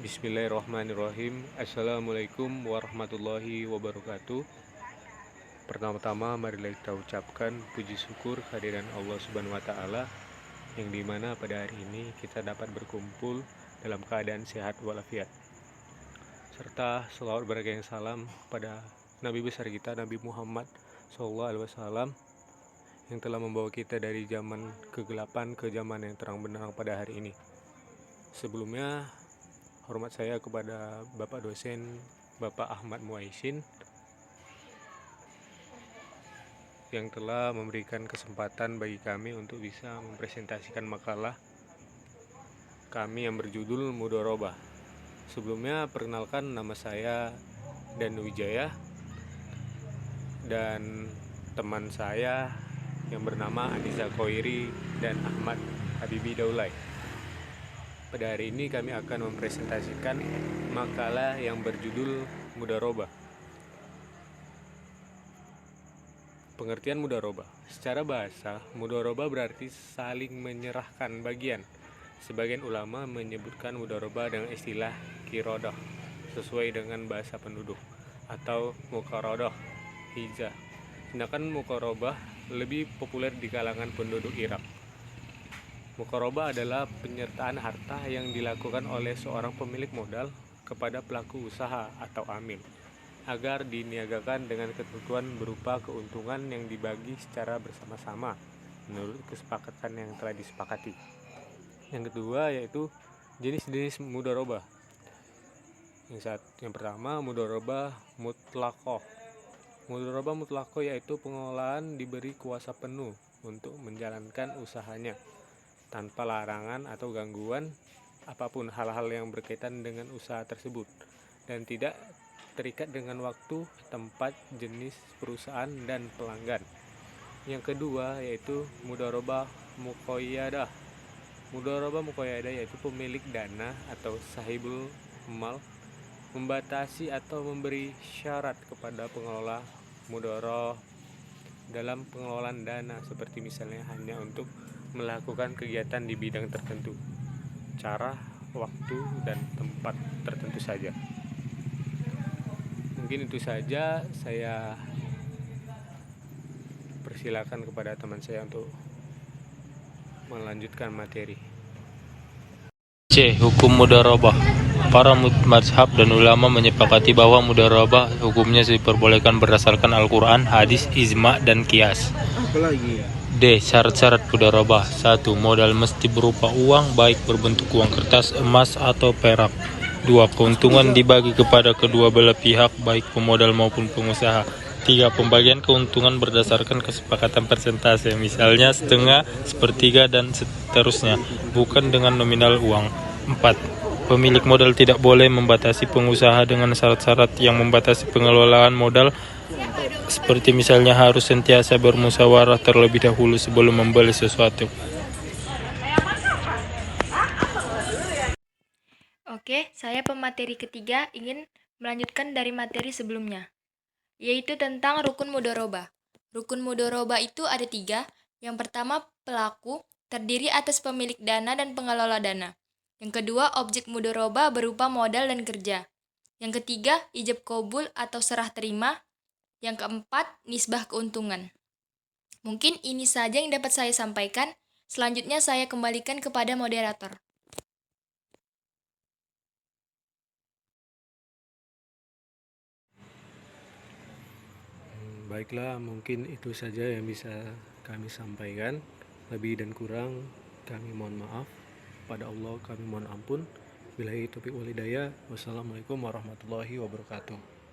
Bismillahirrahmanirrahim. Assalamualaikum warahmatullahi wabarakatuh. Pertama-tama marilah kita ucapkan puji syukur kehadiran Allah Subhanahu wa taala yang dimana pada hari ini kita dapat berkumpul dalam keadaan sehat walafiat. Serta selawat berkah salam pada Nabi besar kita Nabi Muhammad SAW yang telah membawa kita dari zaman kegelapan ke zaman yang terang benderang pada hari ini. Sebelumnya, hormat saya kepada Bapak dosen Bapak Ahmad Muaisin yang telah memberikan kesempatan bagi kami untuk bisa mempresentasikan makalah kami yang berjudul Mudharabah. Sebelumnya perkenalkan, nama saya Danu Wijaya dan teman saya yang bernama Anissa Koiri dan Ahmad Habibi Daulay. Pada hari ini kami akan mempresentasikan makalah yang berjudul Mudharabah. Pengertian mudharabah. Secara bahasa, mudharabah berarti saling menyerahkan bagian. Sebagian ulama menyebutkan mudharabah dengan istilah qirodah sesuai dengan bahasa penduduk atau muqaradah hijah. Sedangkan muqarabah lebih populer di kalangan penduduk Irak. Muqarabah adalah penyertaan harta yang dilakukan oleh seorang pemilik modal kepada pelaku usaha atau amil agar diniagakan dengan ketentuan berupa keuntungan yang dibagi secara bersama-sama menurut kesepakatan yang telah disepakati. Yang kedua yaitu jenis-jenis mudharabah. Yang pertama, mudharabah mutlaqah. Mudharabah mutlaqah yaitu pengelolaan diberi kuasa penuh untuk menjalankan usahanya tanpa larangan atau gangguan apapun hal-hal yang berkaitan dengan usaha tersebut dan tidak terikat dengan waktu, tempat, jenis perusahaan, dan pelanggan. Yang kedua yaitu mudharabah muqayyadah. Mudharabah muqayyadah yaitu pemilik dana atau sahibul mal membatasi atau memberi syarat kepada pengelola mudharabah dalam pengelolaan dana, seperti misalnya hanya untuk melakukan kegiatan di bidang tertentu, cara, waktu, dan tempat tertentu saja. Mungkin itu saja, saya persilakan kepada teman saya untuk melanjutkan materi. C. Hukum mudharabah. Para mazhab dan ulama menyepakati bahwa mudharabah hukumnya diperbolehkan berdasarkan Al-Quran, hadis, ijma, dan qiyas. D. Syarat-syarat mudharabah. 1. Modal mesti berupa uang, baik berbentuk uang kertas, emas, atau perak. 2. Keuntungan dibagi kepada kedua belah pihak, baik pemodal maupun pengusaha. 3. Pembagian keuntungan berdasarkan kesepakatan persentase, misalnya setengah, sepertiga, dan seterusnya, bukan dengan nominal uang. 4. Pemilik modal tidak boleh membatasi pengusaha dengan syarat-syarat yang membatasi pengelolaan modal, seperti misalnya harus sentiasa bermusyawarah terlebih dahulu sebelum membeli sesuatu. Oke, saya pemateri ketiga ingin melanjutkan dari materi sebelumnya, yaitu tentang rukun mudharabah. Rukun mudharabah itu ada 3. Yang pertama, pelaku, terdiri atas pemilik dana dan pengelola dana. Yang kedua, objek mudharabah berupa modal dan kerja. Yang ketiga, ijab qabul atau serah terima. Yang keempat, nisbah keuntungan. Mungkin ini saja yang dapat saya sampaikan. Selanjutnya saya kembalikan kepada moderator. Baiklah, mungkin itu saja yang bisa kami sampaikan. Lebih dan kurang kami mohon maaf. Pada Allah kami mohon ampun. Billahi taufiq wal hidayah. Wassalamualaikum warahmatullahi wabarakatuh.